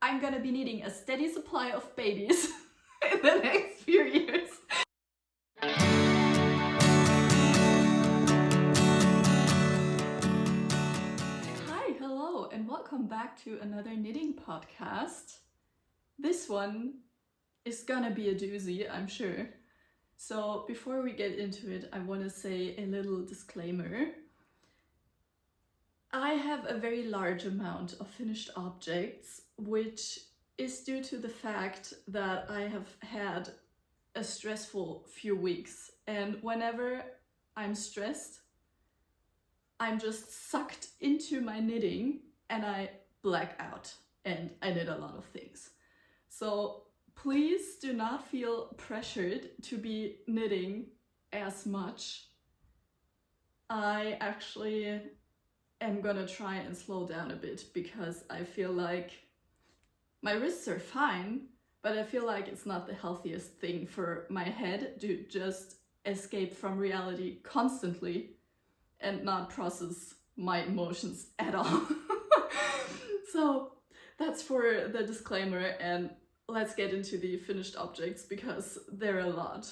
I'm gonna be needing a steady supply of babies in the next few years. Hi, hello, and welcome back to another knitting podcast. This one is gonna be a doozy, I'm sure. So before we get into it, I want to say a little disclaimer. I have a very large amount of finished objects, which is due to the fact that I have had a stressful few weeks, and whenever I'm stressed, I'm just sucked into my knitting and I black out and I knit a lot of things. So please do not feel pressured to be knitting as much. I actually am gonna try and slow down a bit because I feel like my wrists are fine, but I feel like it's not the healthiest thing for my head to just escape from reality constantly and not process my emotions at all. So that's for the disclaimer, and let's get into the finished objects because there are a lot.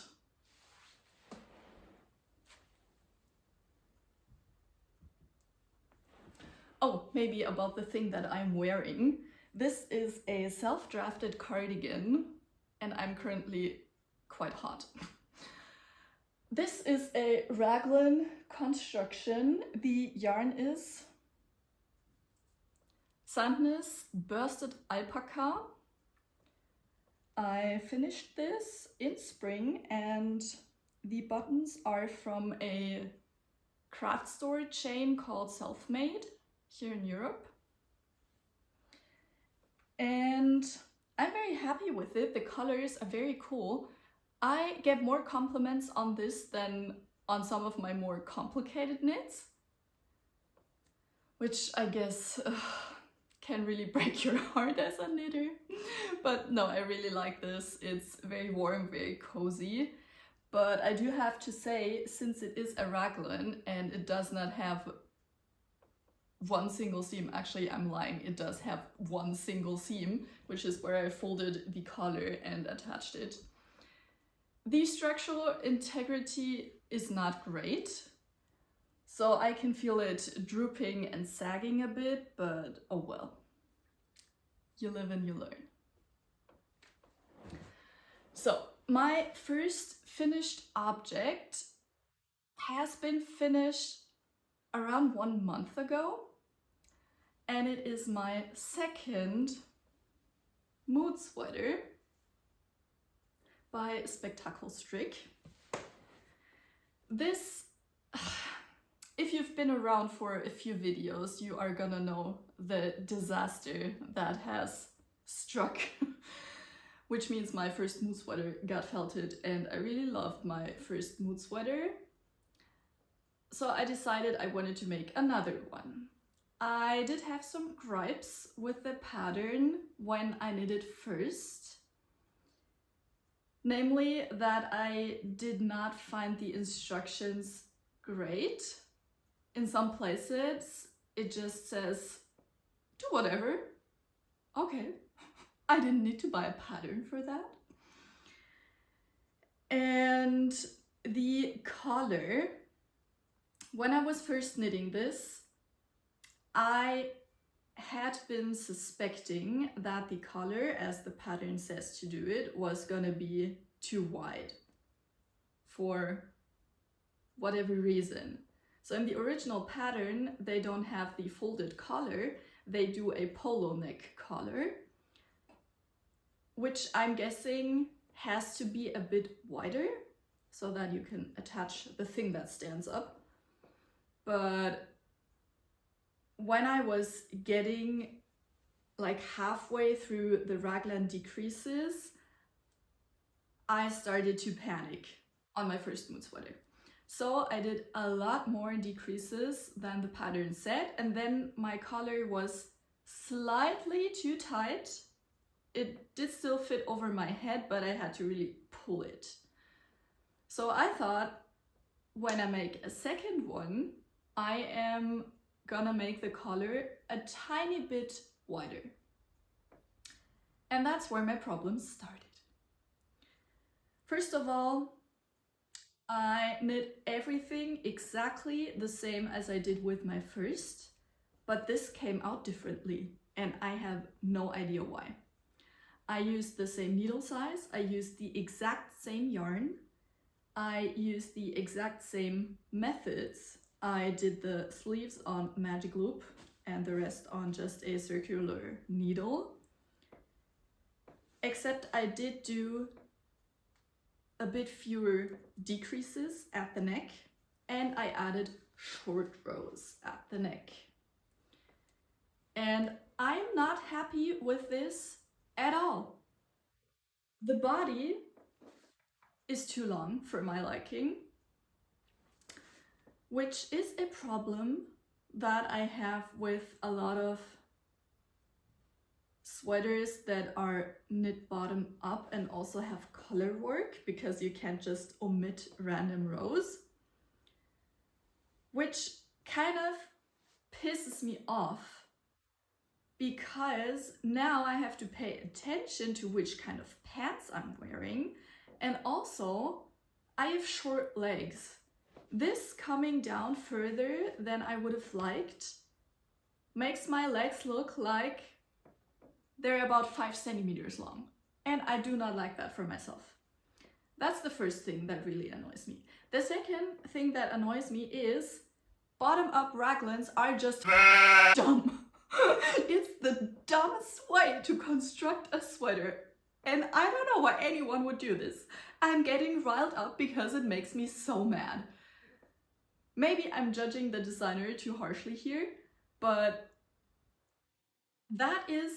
Oh, maybe about the thing that I'm wearing. This is a self-drafted cardigan and I'm currently quite hot. This is a raglan construction. The yarn is Sandnes Bursted Alpaca. I finished this in spring and the buttons are from a craft store chain called Selfmade here in Europe. And I'm very happy with it. The colors are very cool. I get more compliments on this than on some of my more complicated knits, which I guess can really break your heart as a knitter. But no, I really like this. It's very warm, very cozy. But I do have to say, since it is a raglan and it does not have one single seam, actually I'm lying, it does have one single seam, which is where I folded the collar and attached it. The structural integrity is not great, so I can feel it drooping and sagging a bit, but oh well. You live and you learn. So my first finished object has been finished around 1 month ago, and it is my second mood sweater by Spektakelstrik. This, if you've been around for a few videos, you are gonna know the disaster that has struck, which means my first mood sweater got felted, and I really loved my first mood sweater. So I decided I wanted to make another one. I did have some gripes with the pattern when I knitted first. Namely, that I did not find the instructions great. In some places, it just says, do whatever. Okay, I didn't need to buy a pattern for that. And the collar, when I was first knitting this, I had been suspecting that the collar, as the pattern says to do it, was gonna be too wide for whatever reason. So in the original pattern, they don't have the folded collar, they do a polo neck collar, which I'm guessing has to be a bit wider so that you can attach the thing that stands up. But when I was getting like halfway through the raglan decreases, I started to panic on my first mood sweater. So I did a lot more decreases than the pattern said, and then my collar was slightly too tight. It did still fit over my head, but I had to really pull it. So I thought, when I make a second one, I am gonna make the collar a tiny bit wider. And that's where my problems started. First of all, I knit everything exactly the same as I did with my first, but this came out differently and I have no idea why. I used the same needle size, I used the exact same yarn, I used the exact same methods. I did the sleeves on magic loop and the rest on just a circular needle. Except I did do a bit fewer decreases at the neck and I added short rows at the neck. And I'm not happy with this at all. The body is too long for my liking, which is a problem that I have with a lot of sweaters that are knit bottom up and also have color work, because you can't just omit random rows, which kind of pisses me off because now I have to pay attention to which kind of pants I'm wearing, and also I have short legs. This coming down further than I would have liked makes my legs look like they're about 5 centimeters long, and I do not like that for myself. That's the first thing that really annoys me. The second thing that annoys me is bottom-up raglans are just dumb. It's the dumbest way to construct a sweater, and I don't know why anyone would do this. I'm getting riled up because it makes me so mad. Maybe I'm judging the designer too harshly here, but that is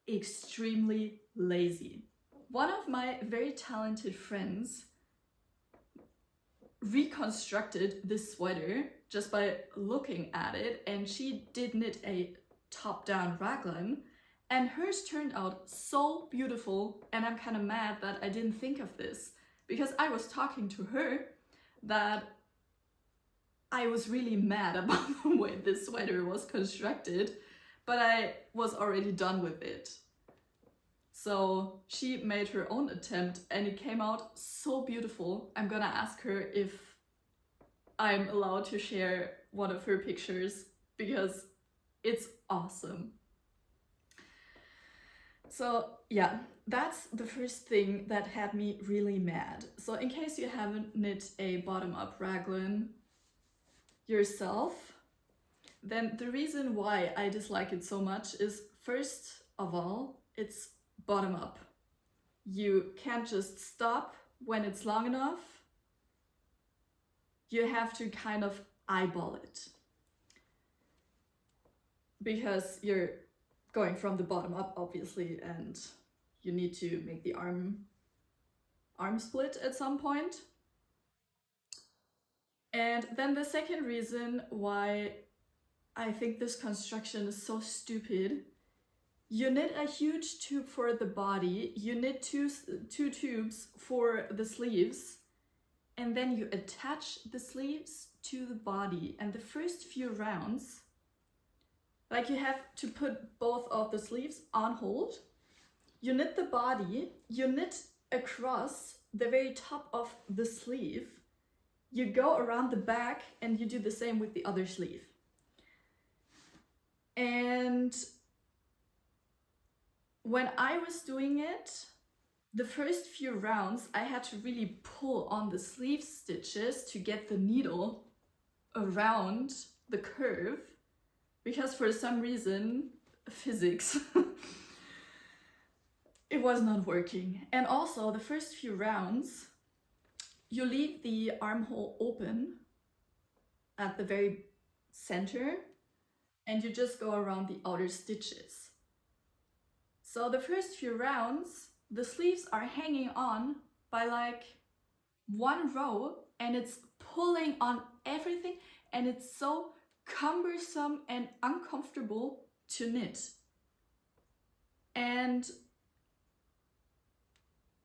extremely lazy. One of my very talented friends reconstructed this sweater just by looking at it, and she did knit a top-down raglan, and hers turned out so beautiful, and I'm kind of mad that I didn't think of this, because I was talking to her that I was really mad about the way this sweater was constructed, but I was already done with it. So she made her own attempt and it came out so beautiful. I'm gonna ask her if I'm allowed to share one of her pictures because it's awesome. So yeah, that's the first thing that had me really mad. So in case you haven't knit a bottom-up raglan yourself, then the reason why I dislike it so much is, first of all, it's bottom up. You can't just stop when it's long enough. You have to kind of eyeball it, because you're going from the bottom up, obviously, and you need to make the arm split at some point. And then the second reason why I think this construction is so stupid: you knit a huge tube for the body, you knit two tubes for the sleeves, and then you attach the sleeves to the body. And the first few rounds, like, you have to put both of the sleeves on hold. You knit the body, you knit across the very top of the sleeve, you go around the back, and you do the same with the other sleeve. And when I was doing it, the first few rounds, I had to really pull on the sleeve stitches to get the needle around the curve, because for some reason, physics, it was not working. And also, the first few rounds, you leave the armhole open at the very center, and you just go around the outer stitches. So the first few rounds, the sleeves are hanging on by like one row, and it's pulling on everything, and it's so cumbersome and uncomfortable to knit. And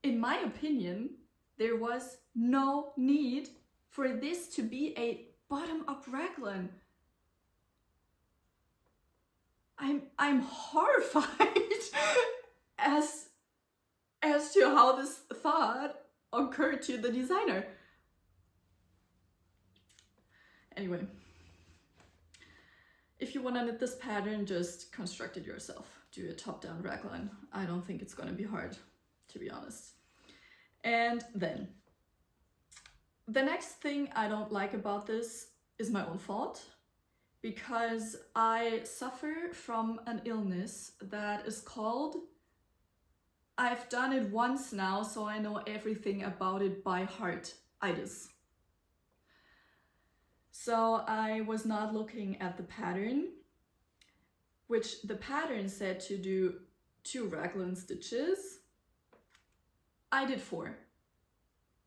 in my opinion, there was no need for this to be a bottom-up raglan. I'm horrified as how this thought occurred to the designer. Anyway, if you want to knit this pattern, just construct it yourself. Do a top-down raglan. I don't think it's going to be hard, to be honest. And then, the next thing I don't like about this is my own fault, because I suffer from an illness that is called, I've done it once now, so I know everything about it by heart, itis. So I was not looking at the pattern, which the pattern said to do 2 raglan stitches. I did 4,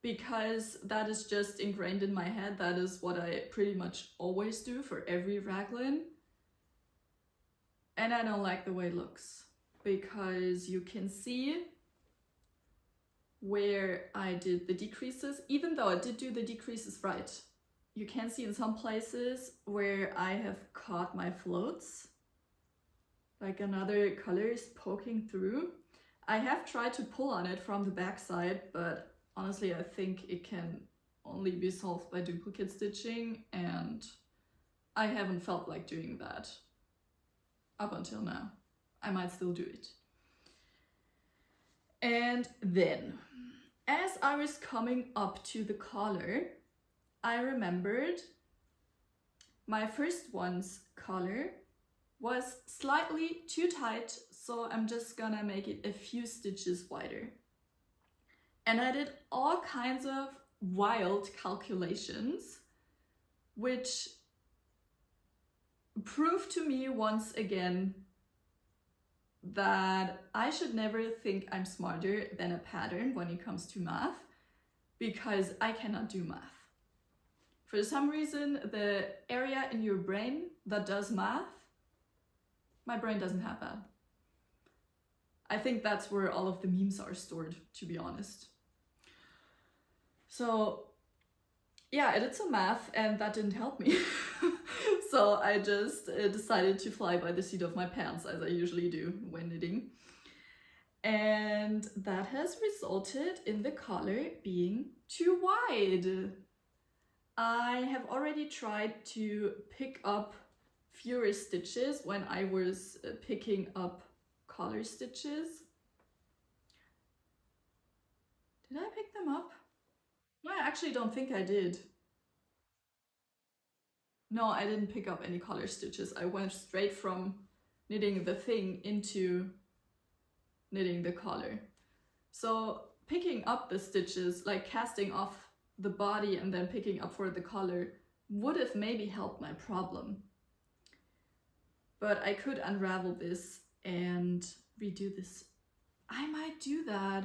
because that is just ingrained in my head. That is what I pretty much always do for every raglan. And I don't like the way it looks, because you can see where I did the decreases, even though I did do the decreases right. You can see in some places where I have caught my floats, like another color is poking through. I have tried to pull on it from the back side, but honestly I think it can only be solved by duplicate stitching, and I haven't felt like doing that up until now. I might still do it. And then, as I was coming up to the collar, I remembered my first one's collar was slightly too tight, so I'm just gonna make it a few stitches wider. And I did all kinds of wild calculations, which proved to me once again that I should never think I'm smarter than a pattern when it comes to math, because I cannot do math. For some reason, the area in your brain that does math, my brain doesn't have that. I think that's where all of the memes are stored, to be honest. So yeah, I did some math and that didn't help me. So I just decided to fly by the seat of my pants, as I usually do when knitting. And that has resulted in the collar being too wide. I have already tried to pick up fewer stitches when I was picking up collar stitches. Did I pick them up? No, I actually don't think I did. No, I didn't pick up any collar stitches. I went straight from knitting the thing into knitting the collar. So picking up the stitches, like casting off the body and then picking up for the collar, would have maybe helped my problem. But I could unravel this and redo this. I might do that.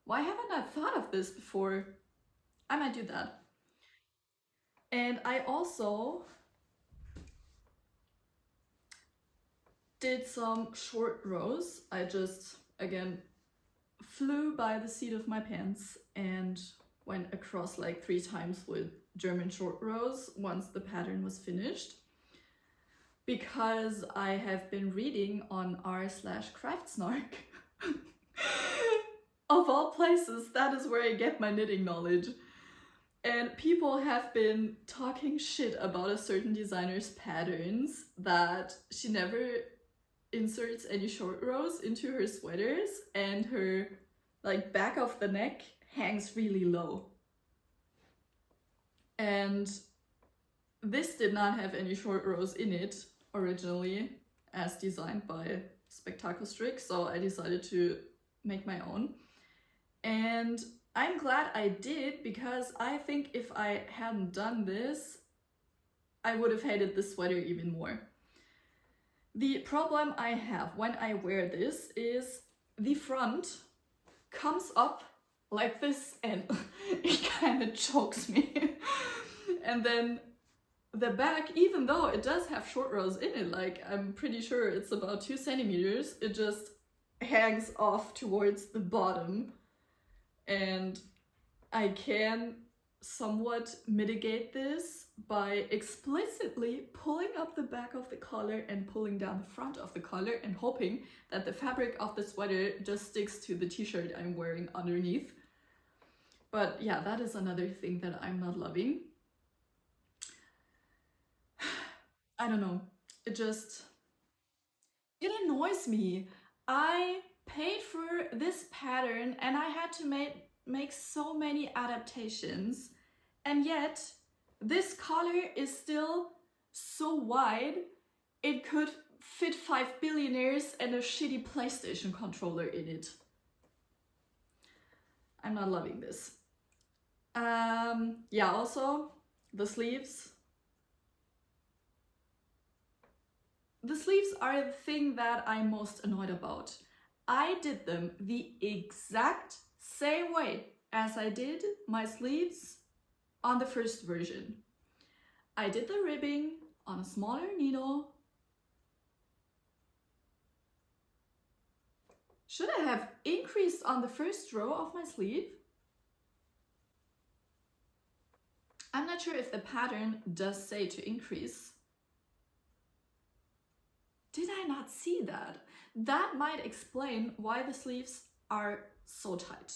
Why haven't I thought of this before? I might do that. And I also did some short rows. I just, again, flew by the seat of my pants and went across like 3 times with German short rows once the pattern was finished, because I have been reading on r/Craftsnark. Of all places, that is where I get my knitting knowledge. And people have been talking shit about a certain designer's patterns, that she never inserts any short rows into her sweaters and her like back of the neck hangs really low. And this did not have any short rows in it originally, as designed by Spektakelstrik, so I decided to make my own. And I'm glad I did, because I think if I hadn't done this, I would have hated this sweater even more. The problem I have when I wear this is the front comes up like this and it kind of chokes me. And then the back, even though it does have short rows in it, like I'm pretty sure it's about 2 centimeters, it just hangs off towards the bottom. And I can somewhat mitigate this by explicitly pulling up the back of the collar and pulling down the front of the collar and hoping that the fabric of the sweater just sticks to the t-shirt I'm wearing underneath. But yeah, that is another thing that I'm not loving. I don't know, it annoys me. I paid for this pattern and I had to make so many adaptations, and yet this collar is still so wide it could fit 5 billionaires and a shitty PlayStation controller in it. I'm not loving this. Yeah, also the sleeves. The sleeves are the thing that I'm most annoyed about. I did them the exact same way as I did my sleeves on the first version. I did the ribbing on a smaller needle. Should I have increased on the first row of my sleeve? I'm not sure if the pattern does say to increase. Did I not see that? That might explain why the sleeves are so tight.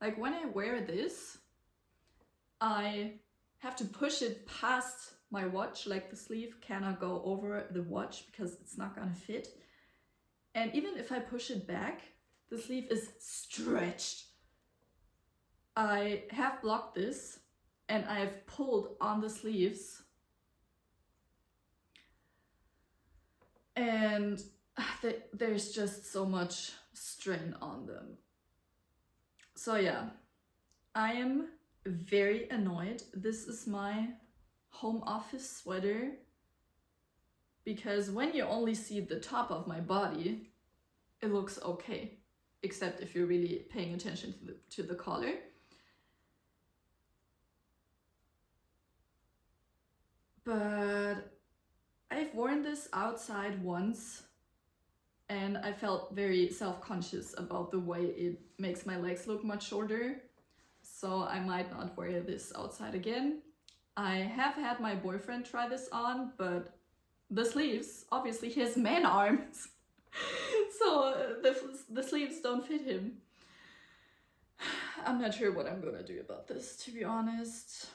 Like when I wear this, I have to push it past my watch, like the sleeve cannot go over the watch because it's not gonna fit. And even if I push it back, the sleeve is stretched. I have blocked this and I've pulled on the sleeves. And there's just so much strain on them. So yeah, I am very annoyed. This is my home office sweater because when you only see the top of my body, it looks okay, except if you're really paying attention to the collar. But I've worn this outside once and I felt very self-conscious about the way it makes my legs look much shorter. So I might not wear this outside again. I have had my boyfriend try this on, but the sleeves, obviously he has man arms. So the sleeves don't fit him. I'm not sure what I'm gonna do about this, to be honest.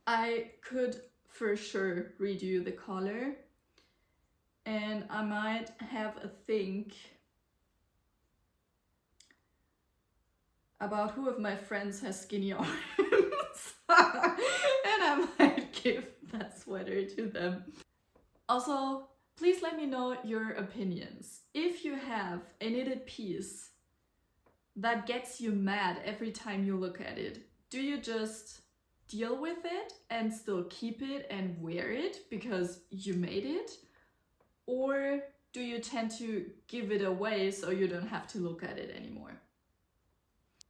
I could for sure redo the collar, and I might have a think about who of my friends has skinny arms and I might give that sweater to them. Also, please let me know your opinions. If you have a knitted piece that gets you mad every time you look at it, do you just deal with it and still keep it and wear it because you made it? Or do you tend to give it away so you don't have to look at it anymore?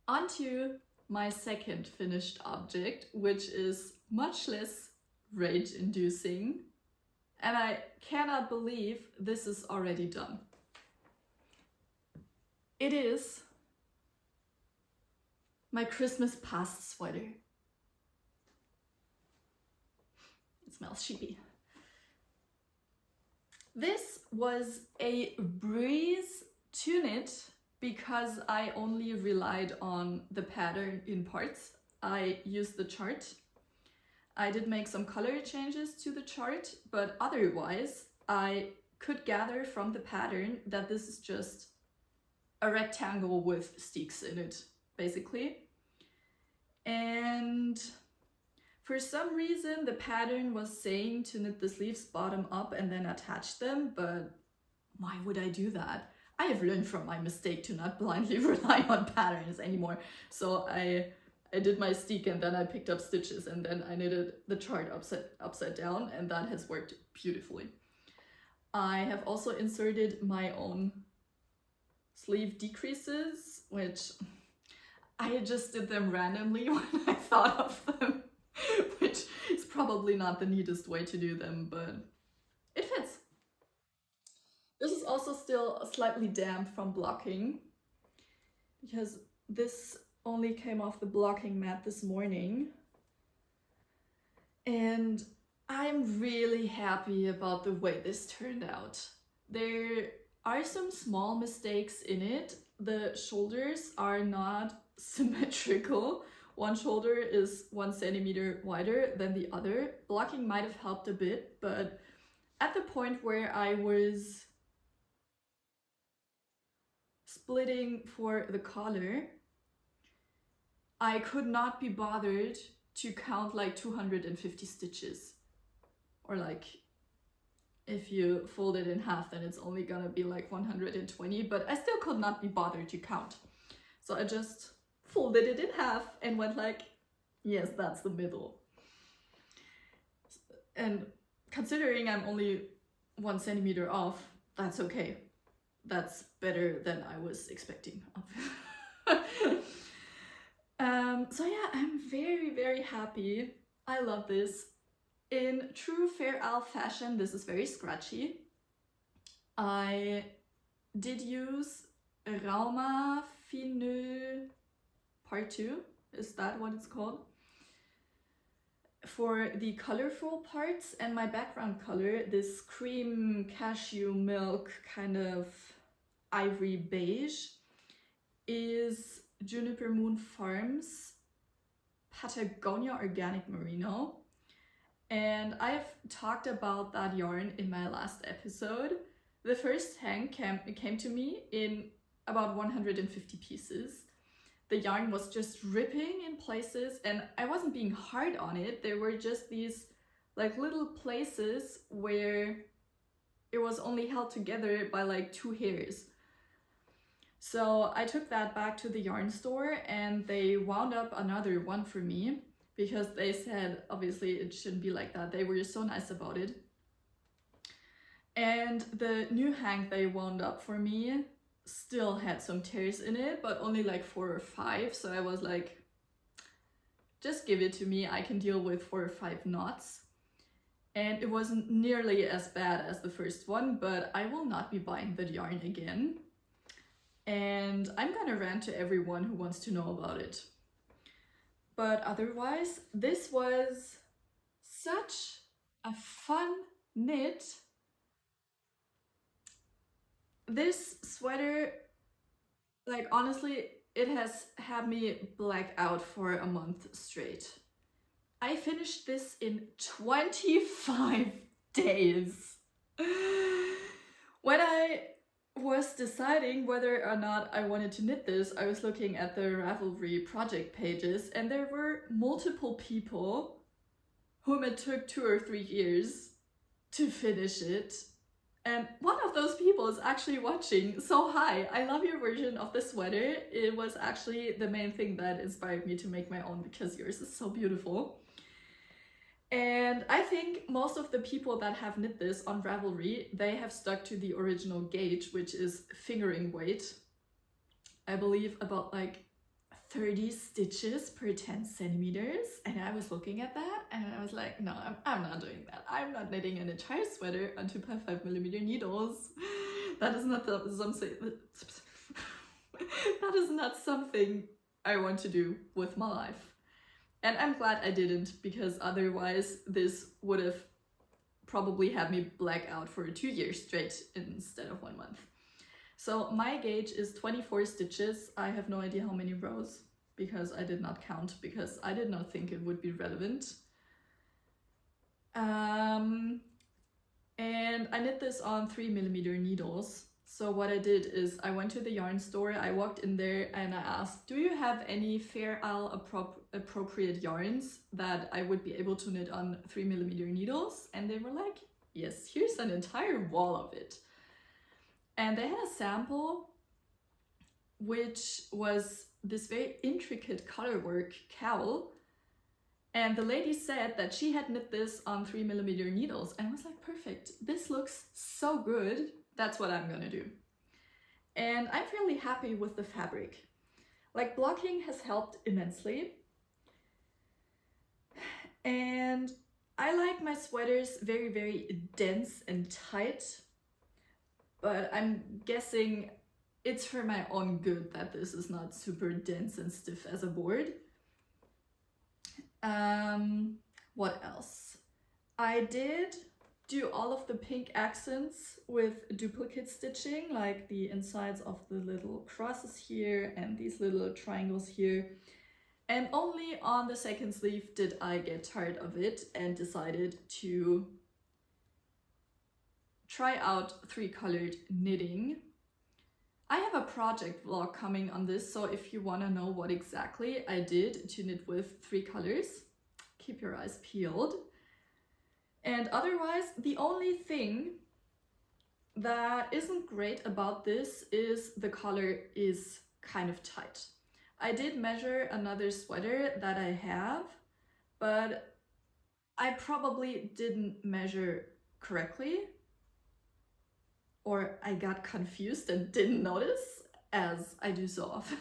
On to my second finished object, which is much less rage-inducing, and I cannot believe this is already done. It is my Christmas past sweater. It smells sheepy. This was a breeze to knit because I only relied on the pattern in parts. I used the chart. I did make some color changes to the chart, but otherwise I could gather from the pattern that this is just a rectangle with sticks in it, basically. And for some reason the pattern was saying to knit the sleeves bottom up and then attach them, but why would I do that? I have learned from my mistake to not blindly rely on patterns anymore. So I did my stick and then I picked up stitches and then I knitted the chart upside down, and that has worked beautifully. I have also inserted my own sleeve decreases, which I just did them randomly when I thought of them, which is probably not the neatest way to do them, but it fits. This is also still slightly damp from blocking because this only came off the blocking mat this morning. And I'm really happy about the way this turned out. There are some small mistakes in it. The shoulders are not symmetrical. One shoulder is 1 centimeter wider than the other. Blocking might have helped a bit, but at the point where I was splitting for the collar, I could not be bothered to count like 250 stitches. Or like, if you fold it in half, then it's only gonna be like 120, but I still could not be bothered to count. So I just folded it in half and went like, yes, that's the middle. And considering I'm only 1 centimeter off, that's okay. That's better than I was expecting. So yeah, I'm very, very happy. I love this. In true Fair Isle fashion, this is very scratchy. I did use Rauma Fine Part 2, is that what it's called? For the colorful parts, and my background color, this cream cashew milk kind of ivory beige, is Juniper Moon Farms Patagonia Organic Merino. And I've talked about that yarn in my last episode. The first hang came to me in about 150 pieces. The yarn was just ripping in places, and I wasn't being hard on it. There were just these like little places where it was only held together by like 2 hairs. So I took that back to the yarn store and they wound up another one for me because they said obviously it shouldn't be like that. They were so nice about it. And the new hang they wound up for me still had some tears in it, but only like 4 or 5. So I was like, just give it to me. I can deal with 4 or 5 knots. And it wasn't nearly as bad as the first one, but I will not be buying that yarn again. And I'm gonna rant to everyone who wants to know about it. But otherwise, this was such a fun knit. This sweater, like honestly, it has had me black out for a month straight. I finished this in 25 days. When I was deciding whether or not I wanted to knit this, I was looking at the Ravelry project pages, and there were multiple people whom it took 2 or 3 years to finish it. And one of those people is actually watching. So hi, I love your version of the sweater. It was actually the main thing that inspired me to make my own because yours is so beautiful. And I think most of the people that have knit this on Ravelry, they have stuck to the original gauge, which is fingering weight. I believe about like 30 stitches per 10 centimeters. And I was looking at that and I was like, no, I'm not doing that. I'm not knitting an entire sweater on 2.5mm needles. That is not something that is not something I want to do with my life. And I'm glad I didn't, because otherwise this would have probably had me black out for 2 years straight instead of 1 month. So my gauge is 24 stitches. I have no idea how many rows because I did not count, because I did not think it would be relevant. And I knit this on 3mm needles. So what I did is I went to the yarn store, I walked in there and I asked, do you have any Fair Isle appropriate yarns that I would be able to knit on 3mm needles? And they were like, yes, here's an entire wall of it. And they had a sample, which was this very intricate colorwork cowl. And the lady said that she had knit this on 3mm needles. And I was like, perfect, this looks so good. That's what I'm gonna do. And I'm fairly happy with the fabric. Like, blocking has helped immensely. And I like my sweaters very, very dense and tight. But I'm guessing it's for my own good that this is not super dense and stiff as a board. What else? I did do all of the pink accents with duplicate stitching, like the insides of the little crosses here and these little triangles here. And only on the second sleeve did I get tired of it and decided to try out 3-colored knitting. I have a project vlog coming on this, so if you want to know what exactly I did to knit with 3 colors, keep your eyes peeled. And otherwise, the only thing that isn't great about this is the collar is kind of tight. I did measure another sweater that I have, but I probably didn't measure correctly, or I got confused and didn't notice, as I do so often.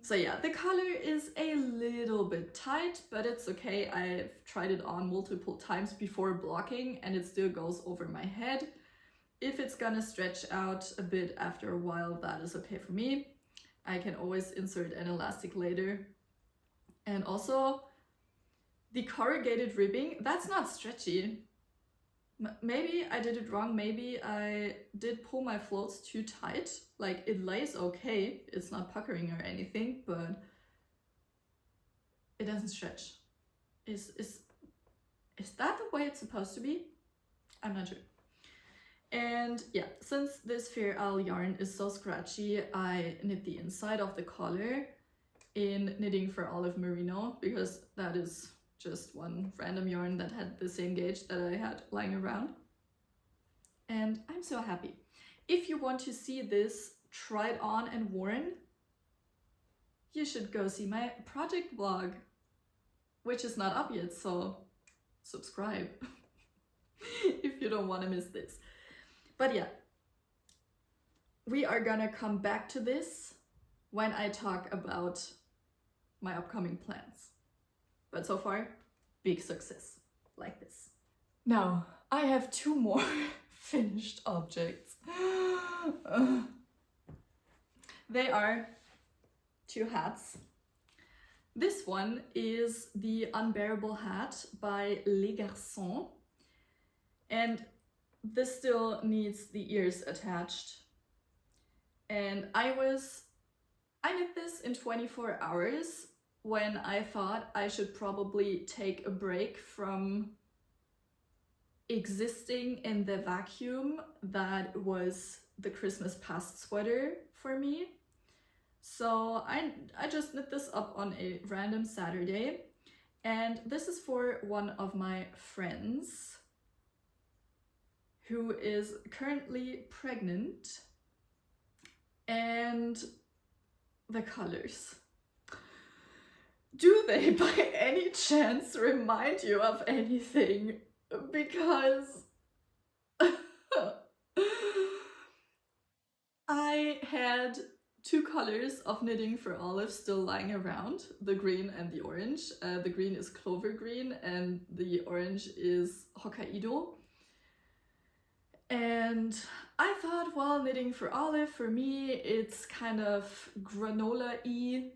So yeah, the collar is a little bit tight, but it's okay. I've tried it on multiple times before blocking and it still goes over my head. If it's gonna stretch out a bit after a while, that is okay for me. I can always insert an elastic later. And also, the corrugated ribbing, that's not stretchy. Maybe I did it wrong, maybe I did pull my floats too tight. Like, it lays okay, it's not puckering or anything, but it doesn't stretch. Is that the way it's supposed to be? I'm not sure. And yeah, since this Fair Isle yarn is so scratchy, I knit the inside of the collar in Knitting for Olive Merino, because that is just one random yarn that had the same gauge that I had lying around. And I'm so happy. If you want to see this tried on and worn, you should go see my project vlog, which is not up yet, so subscribe if you don't want to miss this. But yeah, we are gonna come back to this when I talk about my upcoming plans. But so far, big success, like this. Now, I have 2 more finished objects. They are 2 hats. This one is the Unbearable Hat by Les Garçons. And this still needs the ears attached. And I knit this in 24 hours. When I thought I should probably take a break from existing in the vacuum that was the Christmas past sweater for me. So I just knit this up on a random Saturday, and this is for one of my friends who is currently pregnant. And the colors. Do they by any chance remind you of anything? Because I had 2 colors of Knitting for Olive still lying around, the green and the orange. The green is Clover Green and the orange is Hokkaido. And I thought, well, Knitting for Olive, for me, it's kind of granola-y,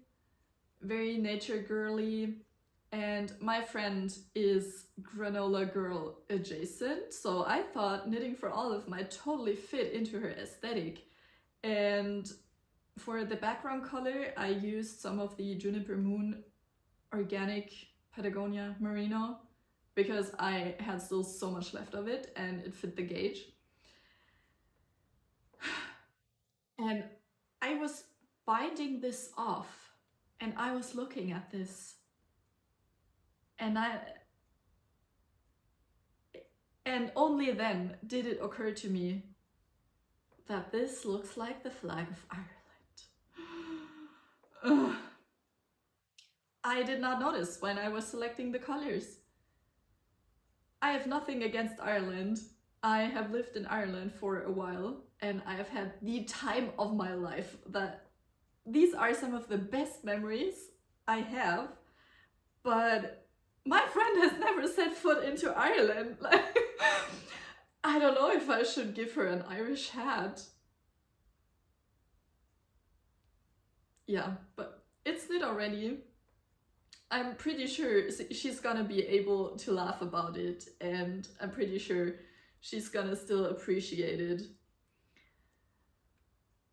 very nature girly, and my friend is granola girl adjacent, so I thought Knitting for Olive might totally fit into her aesthetic. And for the background color, I used some of the Juniper Moon organic Patagonia Merino because I had still so much left of it and it fit the gauge. And I was binding this off and I was looking at this and only then did it occur to me that this looks like the flag of Ireland. I did not notice when I was selecting the colors. I have nothing against Ireland. I have lived in Ireland for a while and I have had the time of my life. That these are some of the best memories I have, but my friend has never set foot into Ireland. Like, I don't know if I should give her an Irish hat. yeah, but it's knit already. I'm pretty sure she's gonna be able to laugh about it, and I'm pretty sure she's gonna still appreciate it.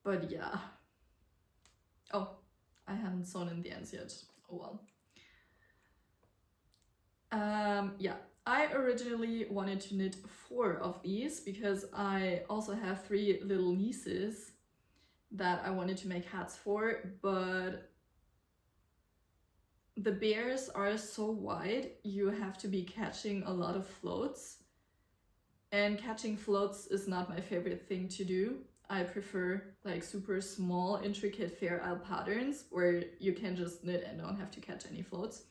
But yeah. Oh, I haven't sewn in the ends yet. Oh well. Yeah, I originally wanted to knit 4 of these because I also have 3 little nieces that I wanted to make hats for, but the bears are so wide, you have to be catching a lot of floats. And catching floats is not my favorite thing to do. I prefer like super small, intricate Fair Isle patterns where you can just knit and don't have to catch any floats.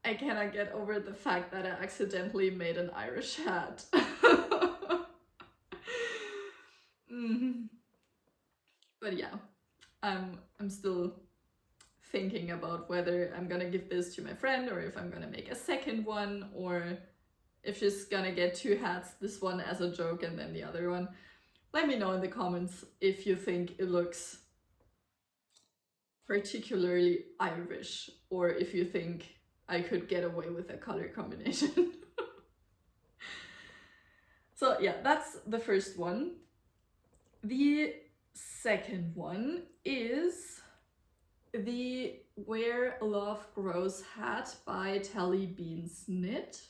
I cannot get over the fact that I accidentally made an Irish hat. But yeah, I'm still thinking about whether I'm gonna give this to my friend or if I'm gonna make a second one, or if she's gonna get 2 hats, this one as a joke and then the other one. Let me know in the comments if you think it looks particularly Irish, or if you think I could get away with a color combination. So yeah, that's the first one. The second one is the Where Love Grows hat by Telly Beans Knit.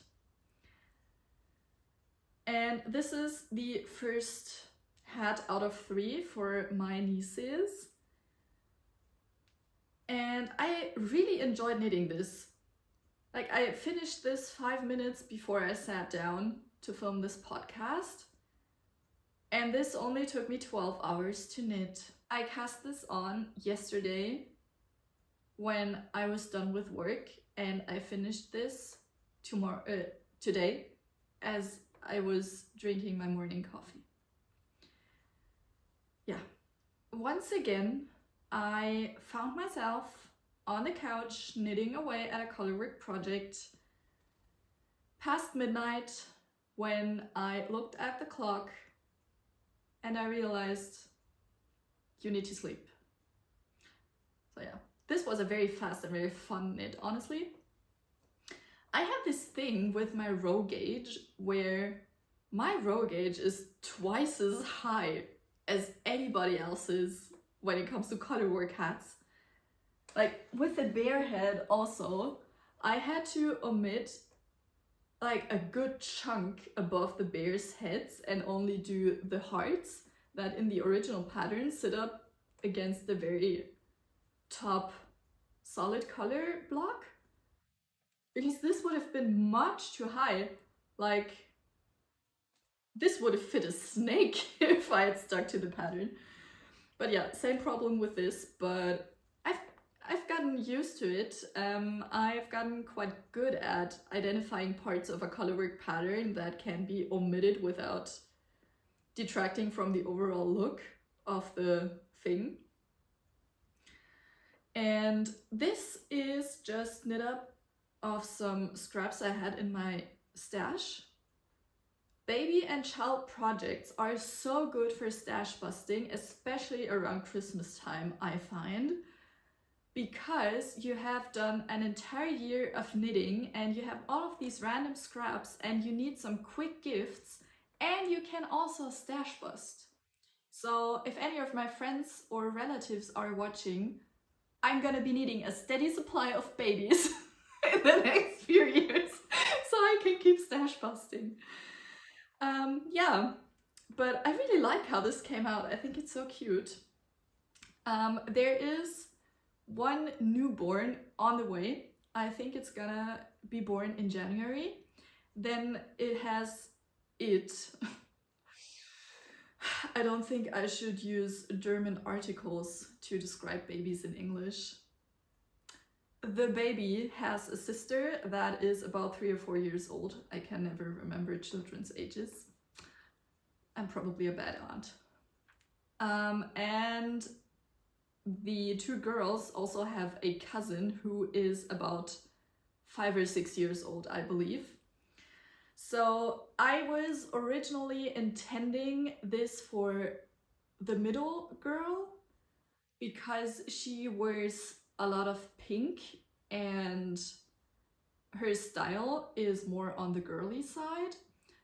And this is the first hat out of 3 for my nieces. And I really enjoyed knitting this. Like, I finished this 5 minutes before I sat down to film this podcast. And this only took me 12 hours to knit. I cast this on yesterday when I was done with work, and I finished this today as I was drinking my morning coffee. Yeah. Once again, I found myself on the couch knitting away at a colorwork project past midnight when I looked at the clock and I realized you need to sleep. So yeah, this was a very fast and very fun knit, honestly. I have this thing with my row gauge where my row gauge is twice as high as anybody else's when it comes to colorwork hats. Like with the bear head also, I had to omit like a good chunk above the bear's heads and only do the hearts that in the original pattern sit up against the very top solid color block. Because this would have been much too high. Like, this would have fit a snake if I had stuck to the pattern. But yeah, same problem with this, but I've gotten used to it. I've gotten quite good at identifying parts of a colorwork pattern that can be omitted without detracting from the overall look of the thing. And this is just knit up of some scraps I had in my stash. Baby and child projects are so good for stash busting, especially around Christmas time, I find. Because you have done an entire year of knitting and you have all of these random scraps and you need some quick gifts, and you can also stash bust. So if any of my friends or relatives are watching, I'm gonna be needing a steady supply of babies in the next few years so I can keep stash busting. Yeah, but I really like how this came out. I think it's so cute. There is one newborn on the way. I think it's gonna be born in January. Then it has it. I don't think I should use German articles to describe babies in English. The baby has a sister that is about 3 or 4 years old. I can never remember children's ages. I'm probably a bad aunt. And the 2 girls also have a cousin who is about 5 or 6 years old, I believe. So I was originally intending this for the middle girl because she wears a lot of pink and her style is more on the girly side.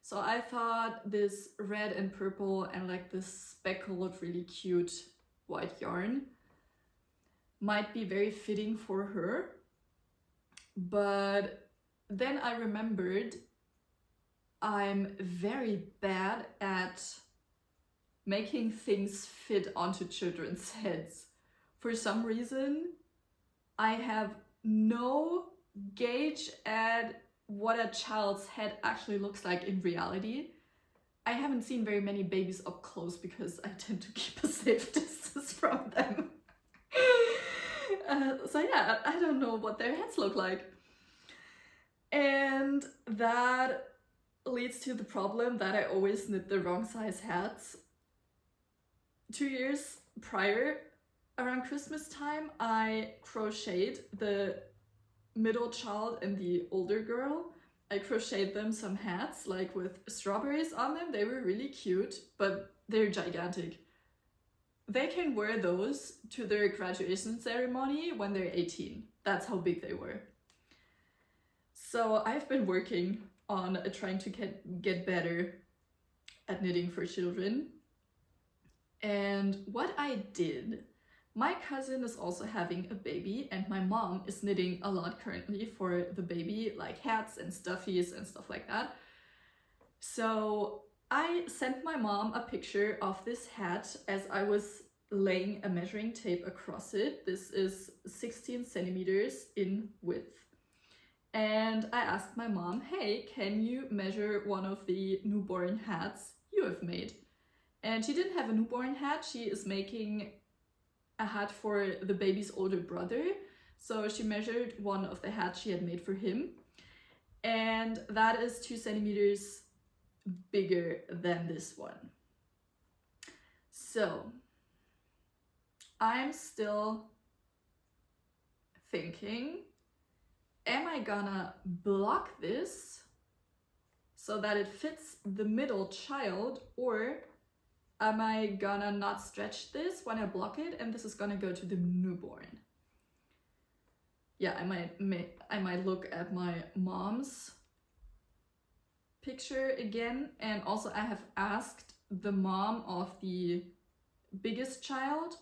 So I thought this red and purple and like this speckled, really cute white yarn might be very fitting for her. But then I remembered I'm very bad at making things fit onto children's heads. For some reason, I have no gauge at what a child's head actually looks like in reality. I haven't seen very many babies up close because I tend to keep a safe distance from them. So yeah, I don't know what their heads look like. And that leads to the problem that I always knit the wrong size hats. 2 years prior, around Christmas time, I crocheted the middle child and the older girl. I crocheted them some hats, like with strawberries on them. They were really cute, but they're gigantic. They can wear those to their graduation ceremony when they're 18. That's how big they were. So I've been working on trying to get better at knitting for children. And what I did, my cousin is also having a baby and my mom is knitting a lot currently for the baby, like hats and stuffies and stuff like that. So I sent my mom a picture of this hat as I was laying a measuring tape across it. This is 16 centimeters in width. And I asked my mom, hey, can you measure one of the newborn hats you have made? And she didn't have a newborn hat. She is making a hat for the baby's older brother. So she measured one of the hats she had made for him. And that is 2 centimeters bigger than this one. So I'm still thinking, am I gonna block this so that it fits the middle child, or am I gonna not stretch this when I block it and this is gonna go to the newborn? Yeah, I might look at my mom's picture again, and also I have asked the mom of the biggest child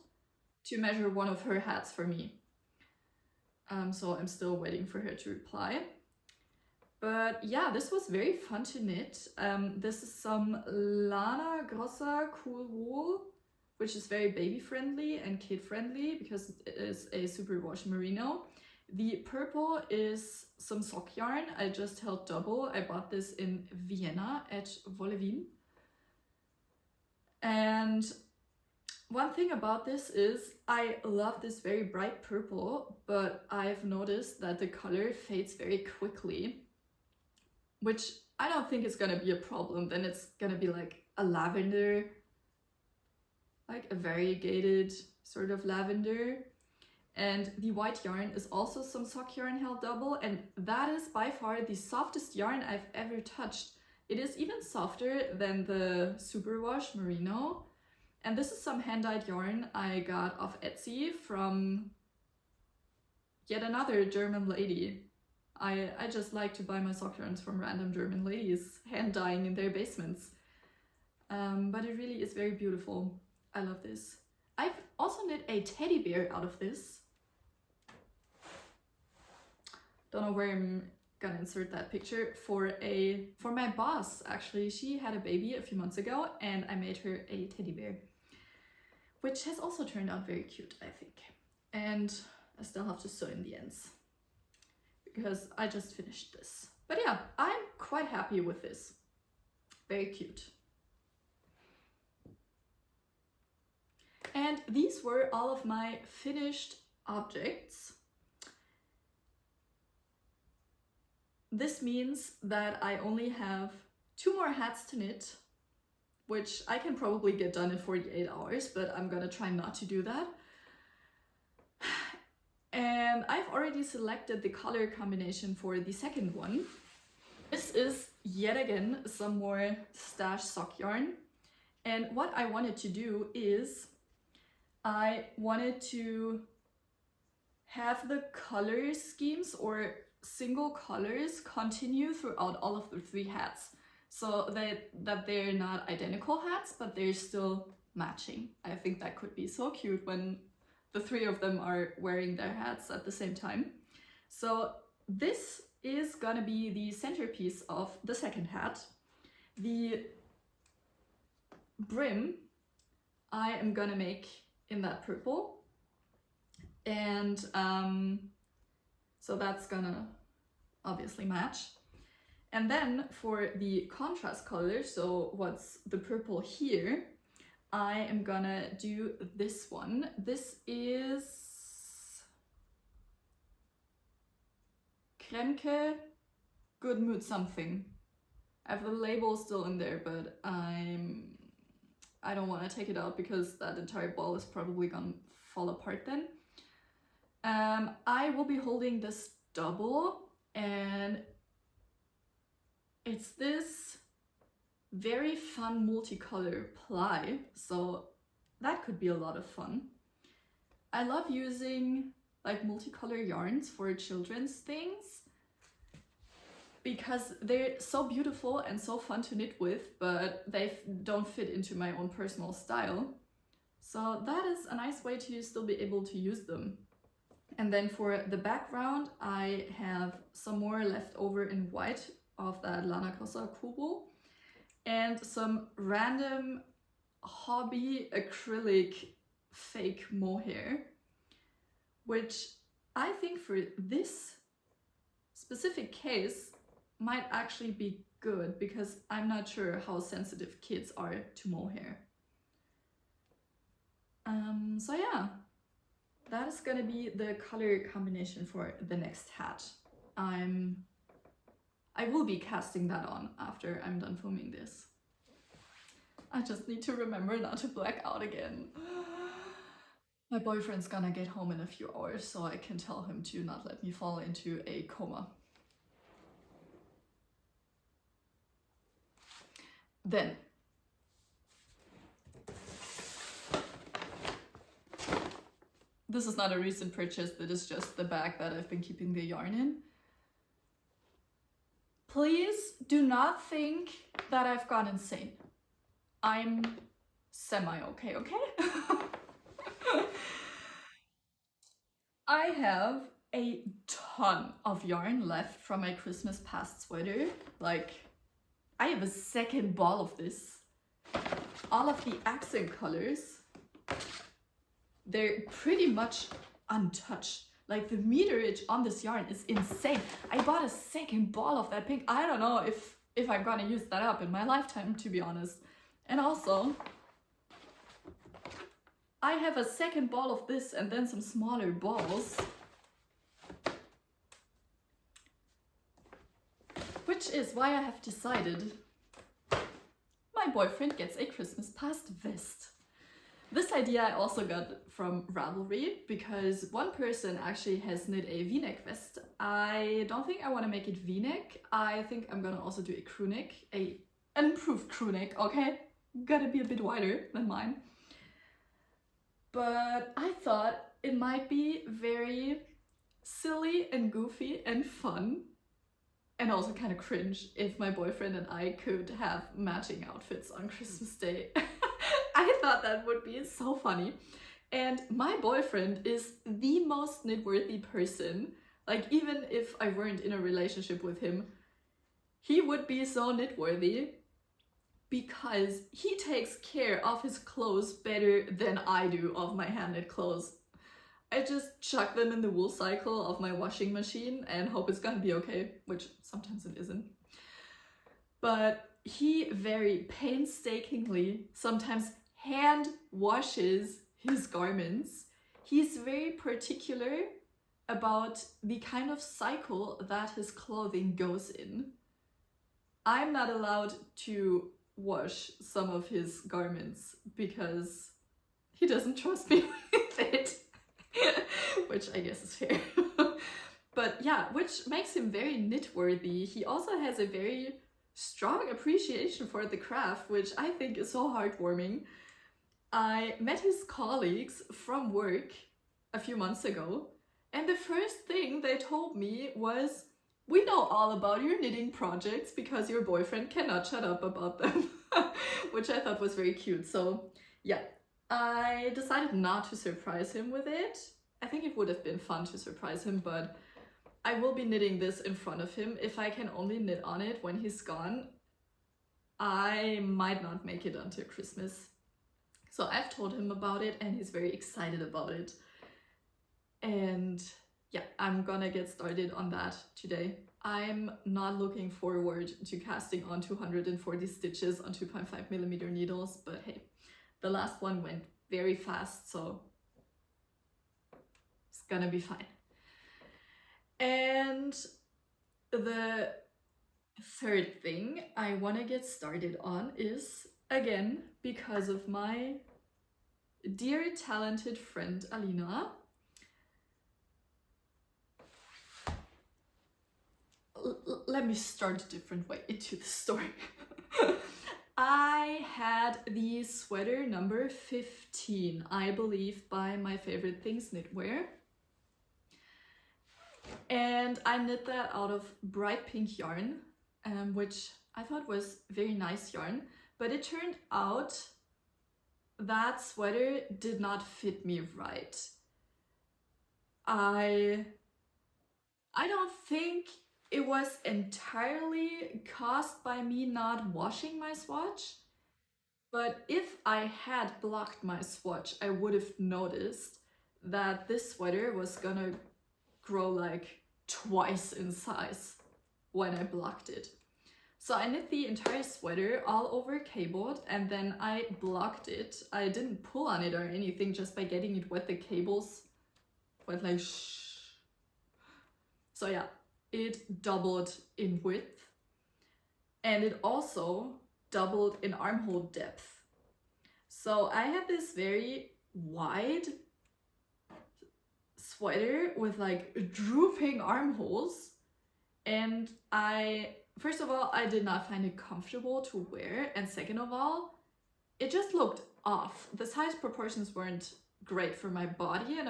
to measure one of her hats for me. So I'm still waiting for her to reply. But yeah, this was very fun to knit. This is some Lana Grossa cool wool, which is very baby friendly and kid friendly because it is a superwash merino. The purple is some sock yarn. I just held double. I bought this in Vienna at Wollewien. And one thing about this is I love this very bright purple, but I've noticed that the color fades very quickly, which I don't think is gonna be a problem. Then it's gonna be like a lavender, like a variegated sort of lavender. And the white yarn is also some sock yarn held double, and that is by far the softest yarn I've ever touched. It is even softer than the superwash merino. And this is some hand-dyed yarn I got off Etsy from yet another German lady. I just like to buy my sock yarns from random German ladies hand-dyeing in their basements. But it really is very beautiful. I love this. I've also knit a teddy bear out of this. Don't know where I'm gonna insert that picture. For my boss, actually. She had a baby a few months ago and I made her a teddy bear, which has also turned out very cute, I think. And I still have to sew in the ends because I just finished this. But yeah, I'm quite happy with this. Very cute. And these were all of my finished objects. This means that I only have 2 more hats to knit, which I can probably get done in 48 hours, but I'm gonna try not to do that. And I've already selected the color combination for the second one. This is yet again some more stash sock yarn. And what I wanted to do is I wanted to have the color schemes or single colors continue throughout all of the 3 hats. So that they're not identical hats, but they're still matching. I think that could be so cute when the 3 of them are wearing their hats at the same time. So this is gonna be the centerpiece of the second hat. The brim I am gonna make in that purple, and so that's gonna obviously match. And then for the contrast color, so what's the purple here, I am gonna do this one. This is Kremke Good Mood something. I have the label still in there, but I don't want to take it out because that entire ball is probably gonna fall apart then. I will be holding this double, and it's this very fun multicolor ply, so that could be a lot of fun. I love using like multicolor yarns for children's things because they're so beautiful and so fun to knit with, but they don't fit into my own personal style. So that is a nice way to still be able to use them. And then for the background, I have some more left over in white of that Lana Cosa Kubo and some random hobby acrylic fake mohair, which I think for this specific case might actually be good because I'm not sure how sensitive kids are to mohair. So yeah, that is gonna be the color combination for the next hat. I will be casting that on after I'm done filming this. I just need to remember not to black out again. My boyfriend's gonna get home in a few hours, so I can tell him to not let me fall into a coma. Then, this is not a recent purchase, that is just the bag that I've been keeping the yarn in. Please do not think that I've gone insane. I'm semi-okay, okay? I have a ton of yarn left from my Christmas past sweater. Like, I have a second ball of this. All of the accent colors, they're pretty much untouched. Like, the meterage on this yarn is insane. I bought a second ball of that pink. I don't know if I'm gonna use that up in my lifetime, to be honest. And also, I have a second ball of this and then some smaller balls. Which is why I have decided my boyfriend gets a Christmas past vest. This idea I also got from Ravelry because one person actually has knit a v-neck vest. I don't think I want to make it v-neck. I think I'm gonna also do a crew neck, an improved crew neck, okay? Gotta be a bit wider than mine. But I thought it might be very silly and goofy and fun and also kind of cringe if my boyfriend and I could have matching outfits on Christmas Day. I thought that would be so funny. And my boyfriend is the most knit-worthy person. Like, even if I weren't in a relationship with him, he would be so knit-worthy because he takes care of his clothes better than I do of my hand-knit clothes. I just chuck them in the wool cycle of my washing machine and hope it's gonna be okay, which sometimes it isn't. But he very painstakingly sometimes hand washes his garments. He's very particular about the kind of cycle that his clothing goes in. I'm not allowed to wash some of his garments because he doesn't trust me with it, which I guess is fair. But yeah, which makes him very knit-worthy. He also has a very strong appreciation for the craft, which I think is so heartwarming. I met his colleagues from work a few months ago, and the first thing they told me was, we know all about your knitting projects because your boyfriend cannot shut up about them, which I thought was very cute. So yeah, I decided not to surprise him with it. I think it would have been fun to surprise him, but I will be knitting this in front of him. If I can only knit on it when he's gone, I might not make it until Christmas. So I've told him about it and he's very excited about it. And yeah, I'm gonna get started on that today. I'm not looking forward to casting on 240 stitches on 2.5mm needles, but hey, the last one went very fast, so it's gonna be fine. And the third thing I want to get started on is, again, because of my dear talented friend Alina. Let me start a different way into the story. I had the sweater number 15, I believe, by My Favorite Things Knitwear. And I knit that out of bright pink yarn, which I thought was very nice yarn, but it turned out that sweater did not fit me right. I don't think it was entirely caused by me not washing my swatch, but if I had blocked my swatch, I would have noticed that this sweater was gonna grow like twice in size when I blocked it. So I knit the entire sweater all over K-board and then I blocked it. I didn't pull on it or anything, just by getting it wet, the cables went like shh. So yeah, it doubled in width and it also doubled in armhole depth. So I had this very wide sweater with like drooping armholes, and first of all, I did not find it comfortable to wear, and second of all, it just looked off. The size proportions weren't great for my body, and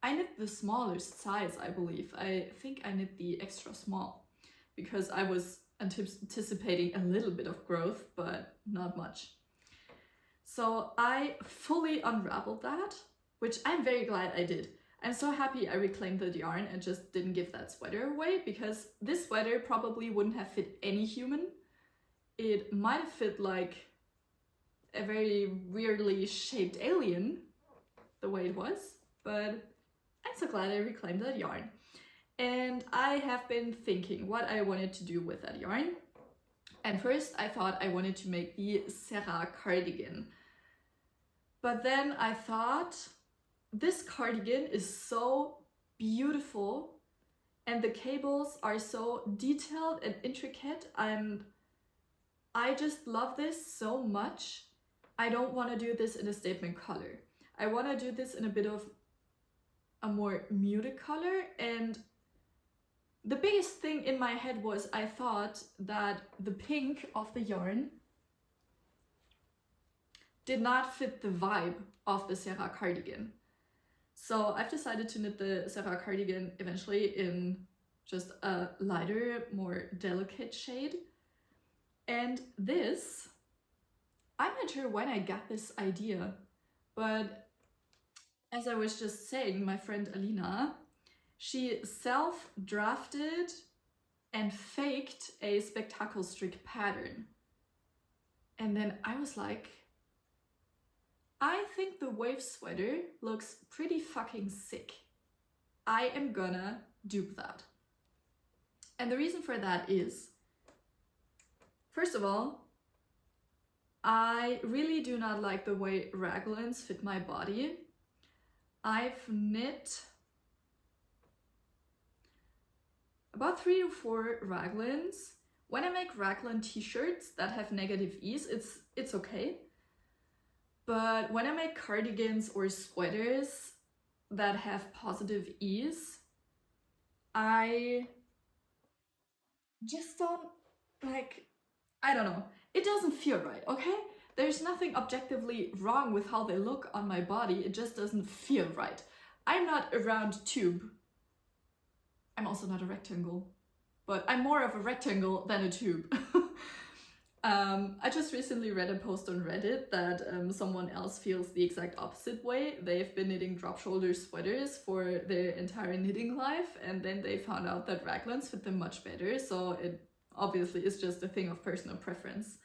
I knit the smallest size, I believe. I think I knit the extra small because I was anticipating a little bit of growth, but not much. So I fully unraveled that, which I'm very glad I did. I'm so happy I reclaimed the yarn and just didn't give that sweater away, because this sweater probably wouldn't have fit any human. It might have fit like a very weirdly shaped alien, the way it was, but I'm so glad I reclaimed that yarn. And I have been thinking what I wanted to do with that yarn. And first I thought I wanted to make the Serra cardigan. But then I thought, this cardigan is so beautiful and the cables are so detailed and intricate, and I just love this so much. I don't want to do this in a statement color. I want to do this in a bit of a more muted color, and the biggest thing in my head was I thought that the pink of the yarn did not fit the vibe of the Serra cardigan. So I've decided to knit the Serra cardigan eventually in just a lighter, more delicate shade. And this, I'm not sure when I got this idea, but as I was just saying, my friend Alina, she self-drafted and faked a Spektakelstrik pattern. And then I was like, I think the wave sweater looks pretty fucking sick. I am gonna dupe that. And the reason for that is, first of all, I really do not like the way raglans fit my body. I've knit about 3 to 4 raglans. When I make raglan t-shirts that have negative ease, it's okay. But when I make cardigans or sweaters that have positive ease, I just don't, like, I don't know. It doesn't feel right, okay? There's nothing objectively wrong with how they look on my body. It just doesn't feel right. I'm not a round tube. I'm also not a rectangle. But I'm more of a rectangle than a tube. I just recently read a post on Reddit that someone else feels the exact opposite way. They've been knitting drop shoulder sweaters for their entire knitting life, and then they found out that raglans fit them much better, so it obviously is just a thing of personal preference.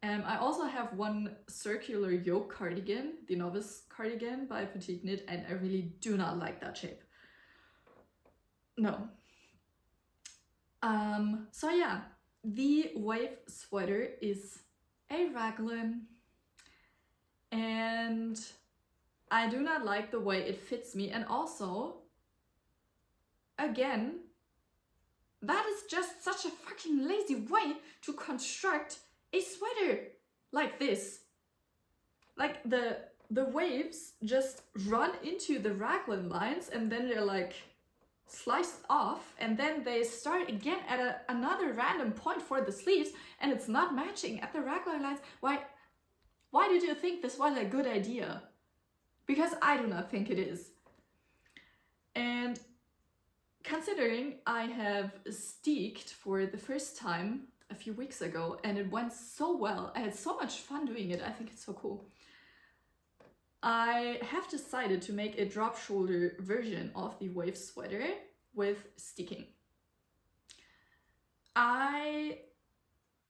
I also have one circular yoke cardigan, the Novice cardigan by Petite Knit, and I really do not like that shape. No. So yeah. The wave sweater is a raglan, and I do not like the way it fits me, and also, again, that is just such a fucking lazy way to construct a sweater like this. Like the waves just run into the raglan lines and then they're like sliced off, and then they start again at another random point for the sleeves, and it's not matching at the raglan lines. Why did you think this was a good idea? Because I do not think it is. And considering I have steeked for the first time a few weeks ago and it went so well, I had so much fun doing it, I think it's so cool. I have decided to make a drop shoulder version of the wave sweater with steeking. I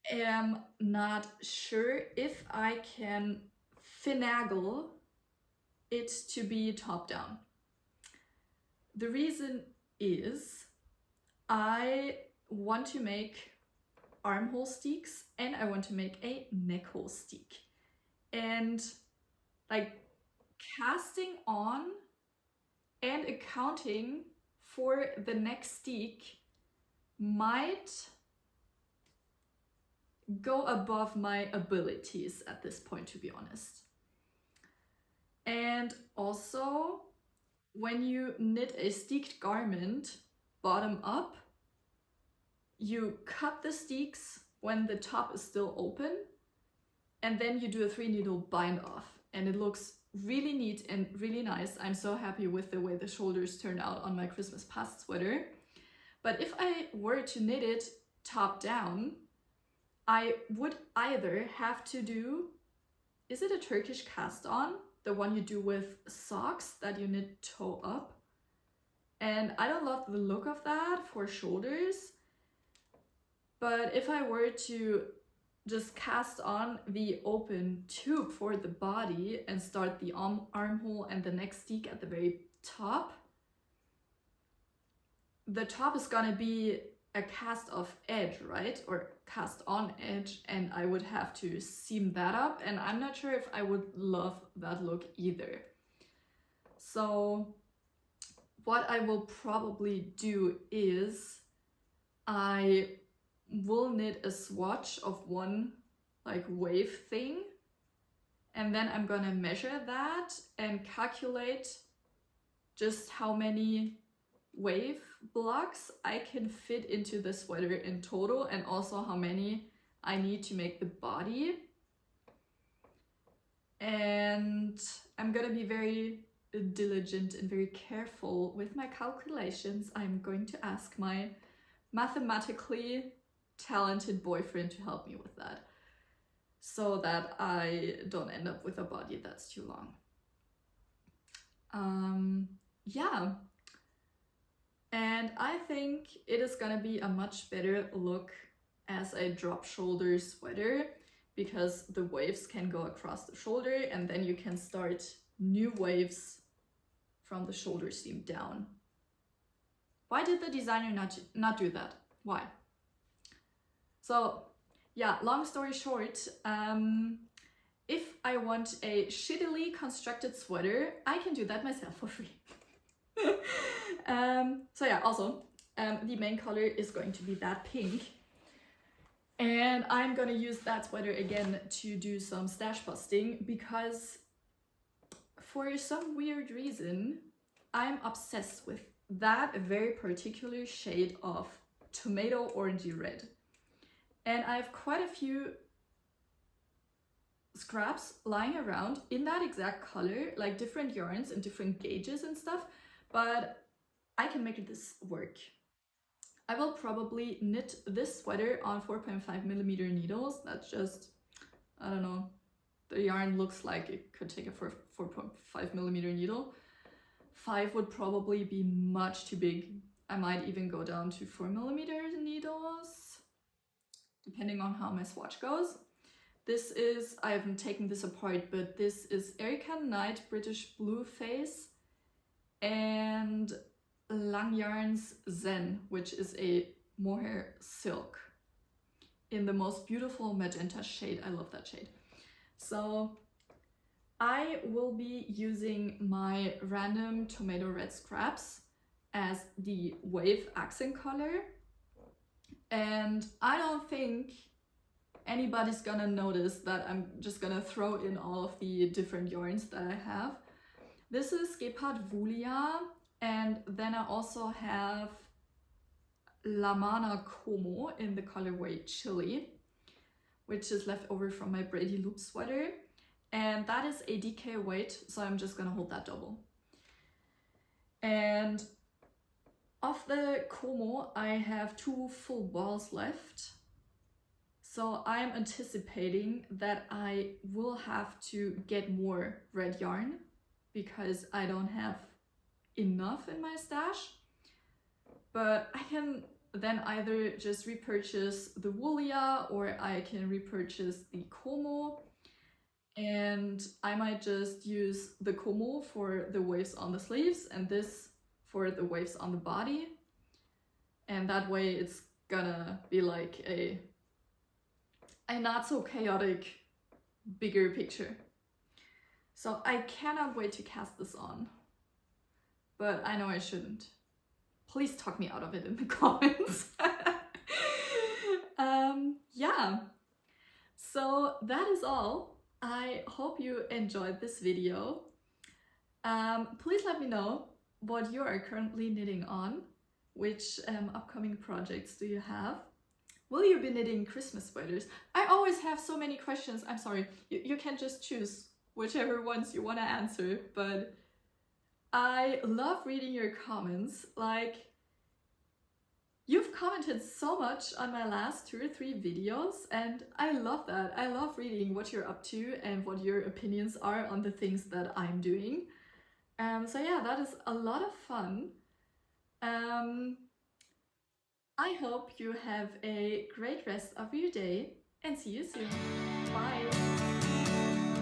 am not sure if I can finagle it to be top down. The reason is I want to make armhole steeks and I want to make a neck hole steek. And like casting on and accounting for the neck steek might go above my abilities at this point, to be honest. And also, when you knit a steeked garment bottom up, you cut the steeks when the top is still open, and then you do a 3-needle bind off, and it looks really neat and really nice. I'm so happy with the way the shoulders turned out on my Christmas past sweater. But if I were to knit it top down, I would either have to do, is it a Turkish cast on? The one you do with socks that you knit toe up. And I don't love the look of that for shoulders. But if I were to just cast on the open tube for the body and start the armhole and the neck steek at the very top, the top is gonna be a cast off edge, right? Or cast on edge, and I would have to seam that up, and I'm not sure if I would love that look either. So what I will probably do is I will knit a swatch of one like wave thing, and then I'm gonna measure that and calculate just how many wave blocks I can fit into the sweater in total, and also how many I need to make the body. And I'm gonna be very diligent and very careful with my calculations. I'm going to ask my mathematically talented boyfriend to help me with that, so that I don't end up with a body that's too long. Yeah. And I think it is gonna be a much better look as a drop shoulder sweater, because the waves can go across the shoulder and then you can start new waves from the shoulder seam down. Why did the designer not do that? Why? So yeah, long story short, if I want a shittily constructed sweater, I can do that myself for free. So yeah, also, the main color is going to be that pink. And I'm gonna use that sweater again to do some stash busting, because for some weird reason, I'm obsessed with that very particular shade of tomato orangey red. And I have quite a few scraps lying around in that exact color, like different yarns and different gauges and stuff, but I can make this work. I will probably knit this sweater on 4.5mm needles. That's just, I don't know, the yarn looks like it could take a 4.5mm needle. 5 would probably be much too big. I might even go down to 4mm needles, depending on how my swatch goes. This is, I haven't taken this apart, but this is Erica Knight British Blue Face and Lang Yarns Zen, which is a mohair silk in the most beautiful magenta shade. I love that shade. So I will be using my random tomato red scraps as the wave accent color, and I don't think anybody's gonna notice that I'm just gonna throw in all of the different yarns that I have. This is Gepard Vulia, and then I also have La Mana Como in the colorway Chili, which is left over from my Brady Loop sweater. And that is a DK weight, so I'm just gonna hold that double. And of the Como, I have 2 full balls left. So I'm anticipating that I will have to get more red yarn because I don't have enough in my stash. But I can then either just repurchase the Wulia or I can repurchase the Como. And I might just use the Como for the waves on the sleeves and this for the waves on the body. And that way it's gonna be like a not so chaotic bigger picture. So I cannot wait to cast this on, but I know I shouldn't. Please talk me out of it in the comments. Yeah, so that is all. I hope you enjoyed this video. Please let me know what you are currently knitting on. Which upcoming projects do you have? Will you be knitting Christmas sweaters? I always have so many questions. I'm sorry, you can just choose whichever ones you want to answer, but I love reading your comments. Like, you've commented so much on my last 2 or 3 videos, and I love that. I love reading what you're up to and what your opinions are on the things that I'm doing. So yeah, that is a lot of fun. I hope you have a great rest of your day and see you soon. Bye!